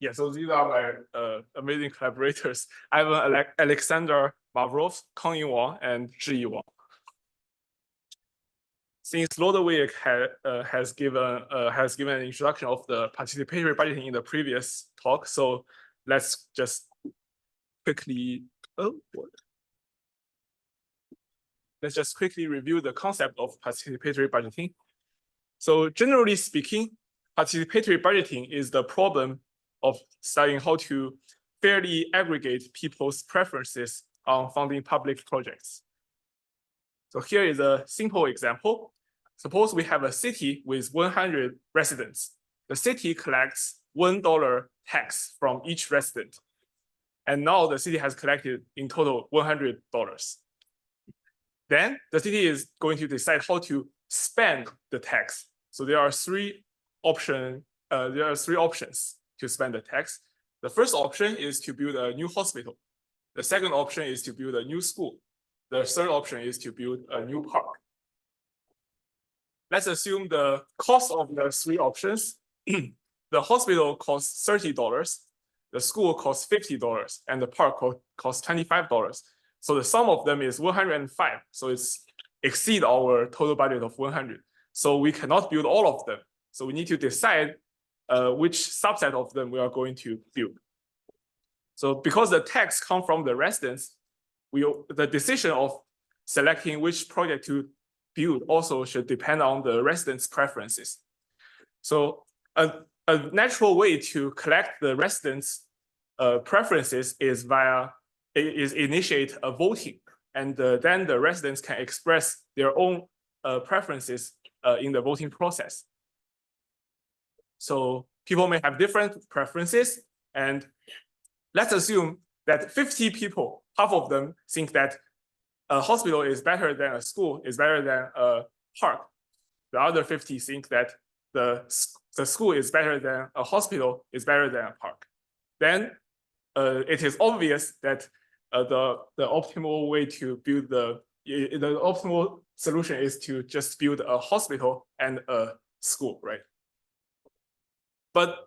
Yeah, so these are my amazing collaborators. Ivan Alexander Mavrov, Kang Wang, and Zhiyi Wang. Since Lodewijk has given an introduction of the participatory budgeting in the previous talk, so let's just quickly review the concept of participatory budgeting. So generally speaking, participatory budgeting is the problem of studying how to fairly aggregate people's preferences on funding public projects. So here is a simple example. Suppose we have a city with 100 residents. The city collects $1 tax from each resident. And now the city has collected in total $100. Then the city is going to decide how to spend the tax. So there are three options to spend the tax. The first option is to build a new hospital. The second option is to build a new school. The third option is to build a new park. Let's assume the cost of the three options. The hospital costs $30, the school costs $50, and the park costs $25. So the sum of them is 105. So it's exceed our total budget of 100. So we cannot build all of them. So we need to decide which subset of them we are going to build. So because the tax comes from the residents, the decision of selecting which project to build also should depend on the residents' preferences. So a natural way to collect the residents' preferences is initiate a voting, and then the residents can express their own preferences in the voting process. So people may have different preferences, and let's assume that 50 people, half of them think that a hospital is better than a school, is better than a park. The other 50 think that the school is better than a hospital, is better than a park. Then it is obvious that the optimal way to build the optimal solution is to just build a hospital and a school, right? But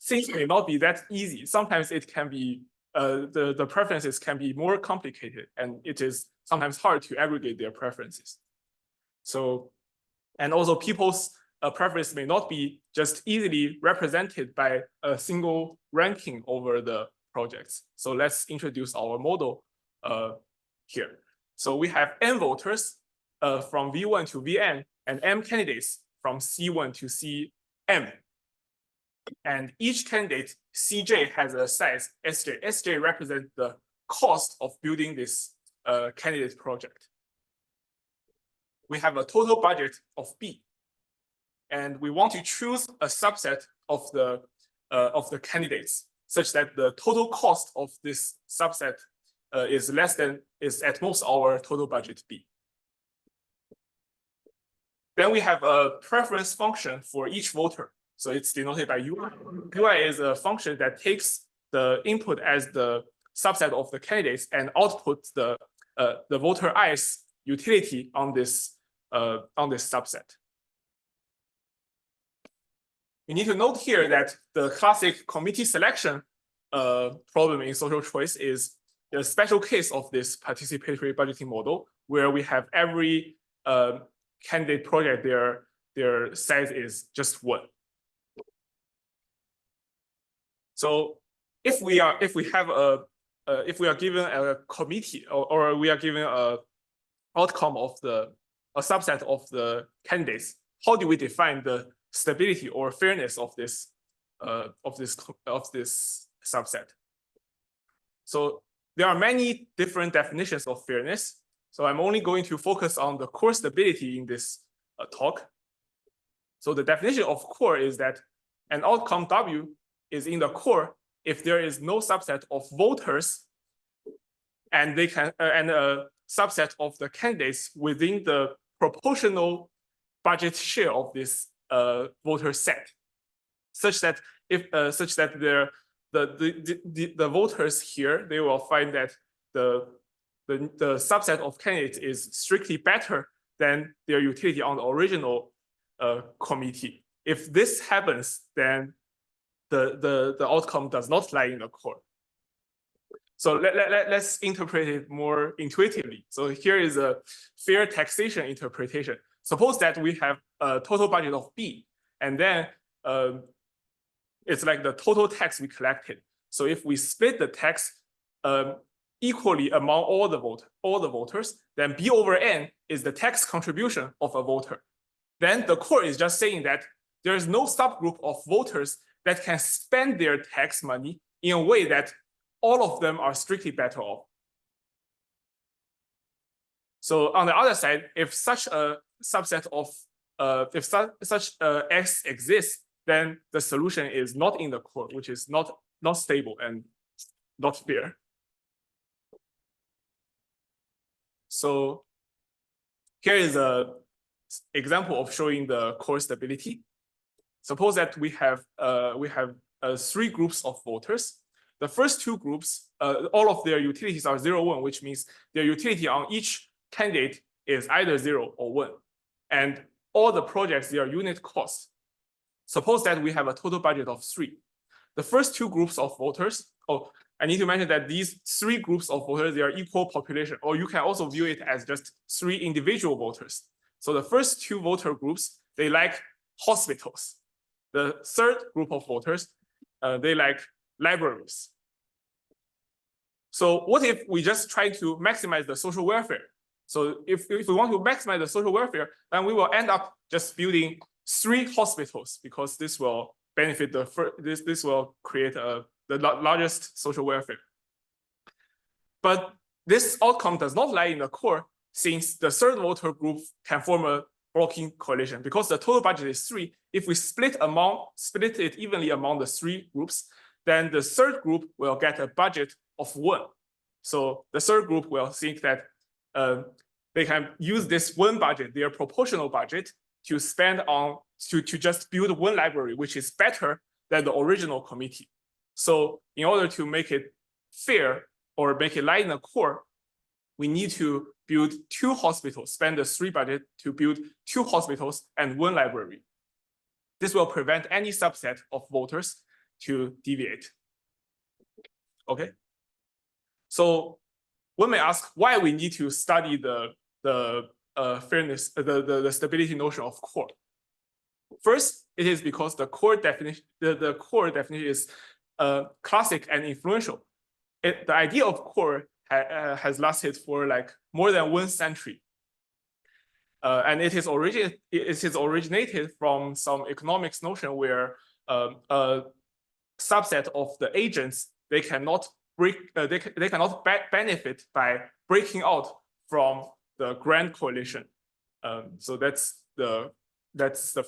things may not be that easy. Sometimes it can be the preferences can be more complicated, and it is sometimes hard to aggregate their preferences. So, and also people's preference may not be just easily represented by a single ranking over the projects. So let's introduce our model here. So we have n voters from V1 to Vn, and m candidates from C1 to Cm. And each candidate, Cj, has a size Sj. Sj represents the cost of building this candidate project. We have a total budget of B, and we want to choose a subset of the candidates such that the total cost of this subset is at most our total budget B. Then we have a preference function for each voter. So it's denoted by UI. UI is a function that takes the input as the subset of the candidates and outputs the voter I's utility on this subset. You need to note here that the classic committee selection problem in social choice is a special case of this participatory budgeting model, where we have every candidate project, their size is just 1. So if we are given a committee, or we are given a outcome of a subset of the candidates, how do we define the stability or fairness of this subset? So there are many different definitions of fairness. So I'm only going to focus on the core stability in this talk. So the definition of core is that an outcome W is in the core if there is no subset of voters, and they can and a subset of the candidates within the proportional budget share of this voter set, such that the voters here, they will find that the subset of candidates is strictly better than their utility on the original committee. If this happens, then the outcome does not lie in the core. So let's interpret it more intuitively. So here is a fair taxation interpretation. Suppose that we have a total budget of B, and then it's like the total tax we collected. So if we split the tax equally among all the voters, then B over N is the tax contribution of a voter. Then the core is just saying that there is no subgroup of voters that can spend their tax money in a way that all of them are strictly better off. So on the other side, if such a subset of if such X exists, then the solution is not in the core, which is not stable and not fair. So here is an example of showing the core stability. Suppose that we have 3 groups of voters. The first 2 groups, all of their utilities are 0, 1, which means their utility on each candidate is either 0 or 1. And all the projects, their unit cost. Suppose that we have a total budget of 3. The first 2 groups of voters, I need to mention that these 3 groups of voters, they are equal population, or you can also view it as just 3 individual voters. So the first 2 voter groups, they like hospitals. The third group of voters, they like libraries. So what if we just try to maximize the social welfare? So if we want to maximize the social welfare, then we will end up just building 3 hospitals, because this will benefit this will create the largest social welfare. But this outcome does not lie in the core, since the third voter group can form a blocking coalition. Because the total budget is 3, if we split it evenly among the 3 groups, then the third group will get a budget of 1. So the third group will think that they can use this 1 budget, their proportional budget, to spend on to just build 1 library, which is better than the original committee. So in order to make it fair or make it lie in the core, we need to build 2 hospitals, spend the 3 budget to build 2 hospitals and 1 library. This will prevent any subset of voters to deviate. Okay. So one may ask why we need to study the fairness, the stability notion of core. First, it is because the core definition, the core definition is classic and influential. The idea of core has lasted for like more than 1 century. And it is originated from some economics notion where a subset of the agents, they cannot benefit by breaking out from the grand coalition. So that's the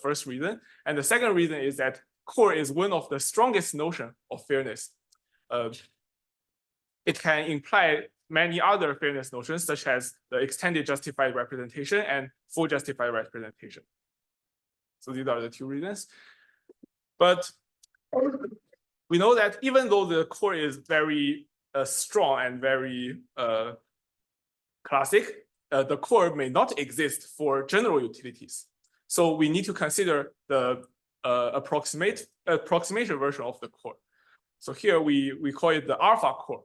first reason. And the second reason is that core is one of the strongest notion of fairness. It can imply many other fairness notions, such as the extended justified representation and full justified representation. So these are the 2 reasons. But we know that even though the core is very strong and very classic, the core may not exist for general utilities. So we need to consider the approximation version of the core. So here we call it the alpha core.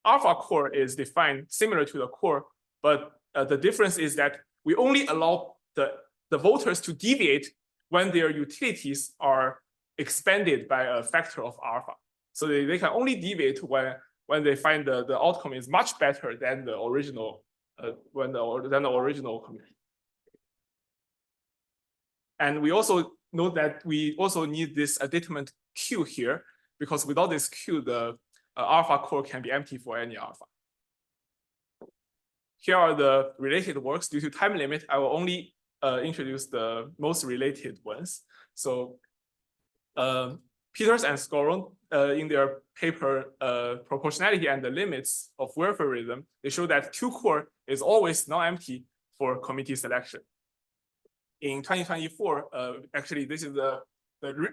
Alpha core is defined similar to the core, but the difference is that we only allow the voters to deviate when their utilities are expanded by a factor of alpha. So they can only deviate when they find the outcome is much better than the original community. And we also note that we also need this determinant Q here, because without this Q, the alpha core can be empty for any alpha. Here are the related works. Due to time limit, I will only introduce the most related ones. So Peters and Scoron, in their paper Proportionality and the Limits of Welfarism, they show that 2 core is always non-empty for committee selection. In 2024, actually, this is the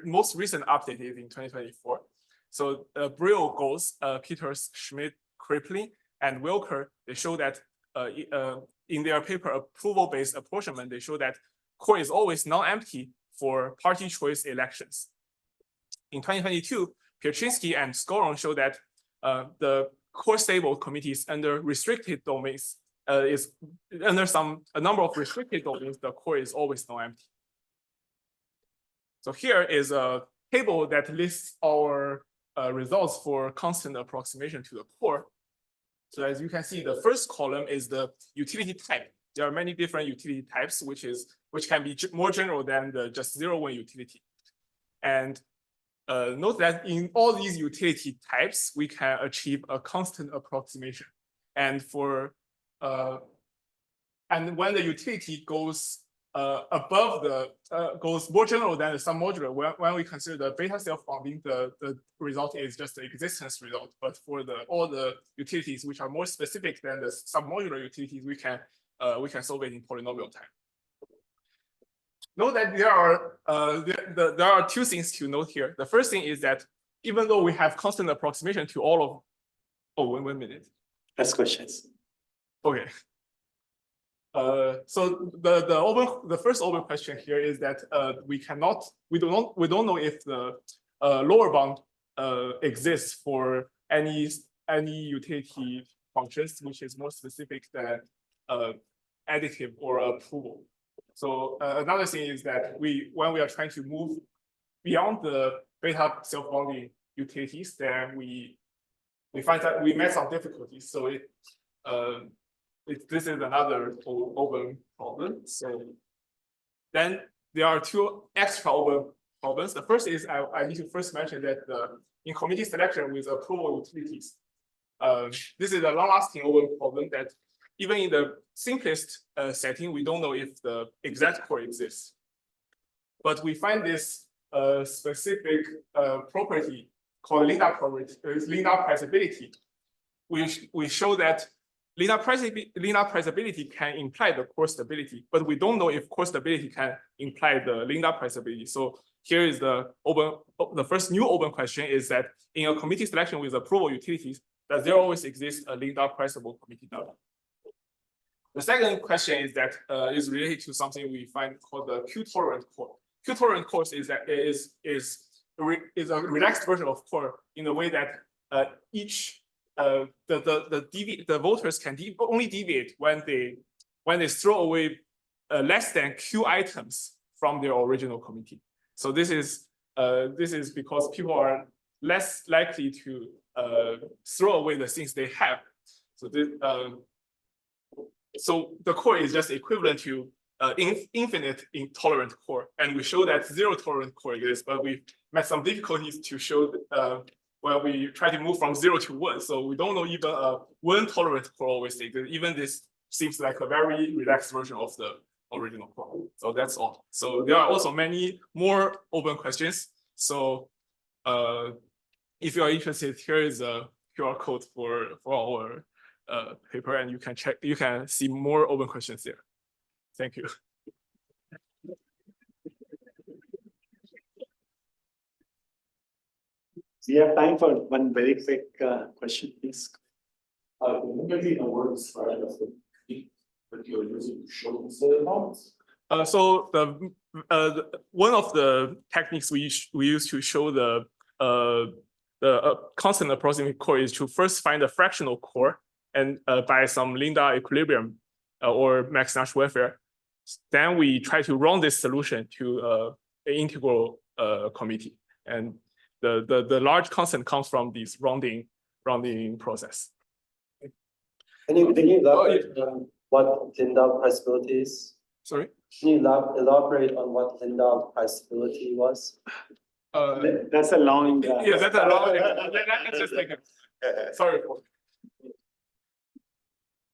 most recent update is in 2024. So Brill, Goals, Peters, Schmidt, Kripley, and Wilker, they show that in their paper Approval-Based Apportionment, they show that core is always non-empty for party choice elections. in 2022, Pietrzynski and Skoron showed that the core stable committees under restricted domains is under a number of restricted domains, the core is always non-empty. So here is a table that lists our results for constant approximation to the core. So as you can see, the first column is the utility type. There are many different utility types, which can be more general than the just 0-1 utility. And note that in all these utility types, we can achieve a constant approximation. And for and when the utility goes above the goes more general than the sum modular, when we consider the beta self-bounding, the result is just the existence result. But for all the utilities which are more specific than the sum modular utilities, we can solve it in polynomial time. Note that there are two things to note here. The first thing is that even though we have constant approximation to all of, one minute. Ask questions. Okay. So the first open question here is that we don't know if the lower bound exists for any utility functions which is more specific than additive or approval. So another thing is that when we are trying to move beyond the beta self-bounding utilities, then we find that we met some difficulties. So this is another open problem. So then there are two extra open problems. The first is I need to first mention that in committee selection with approval utilities, this is a long-lasting open problem that even in the simplest setting, we don't know if the exact core exists. But we find this specific property called linear priceability. We show that linear priceability can imply the core stability, but we don't know if core stability can imply the linear priceability. So here is the first new open question is that in a committee selection with approval utilities, does there always exist a linear priceable committee double? The second question is that is related to something we find called the Q-tolerant core. Q-tolerant core is a relaxed version of core in the way that the voters can only deviate when they throw away less than Q items from their original committee. So this is because people are less likely to throw away the things they have. So the core is just equivalent to infinite intolerant core, and we show that zero tolerant core exists, but we met some difficulties to show where we try to move from 0 to 1. So we don't know even a 1 tolerant core always exists. Even this seems like a very relaxed version of the original core. So that's all. So there are also many more open questions. So if you are interested, here is a QR code for our paper, and you can see more open questions there. Thank you. We have time for one very quick question, please. Maybe a word describe that you're using to show the models. So one of the techniques we use to show the constant approximate core is to first find a fractional core and by some Linda equilibrium or Max-Nash welfare. Then we try to round this solution to an integral committee, and the large constant comes from this rounding process. Can you elaborate on what Linda priceability is? Sorry? Can you elaborate on what Linda priceability was? That's a long. Yeah, that's a long. Let's just take it. Sorry.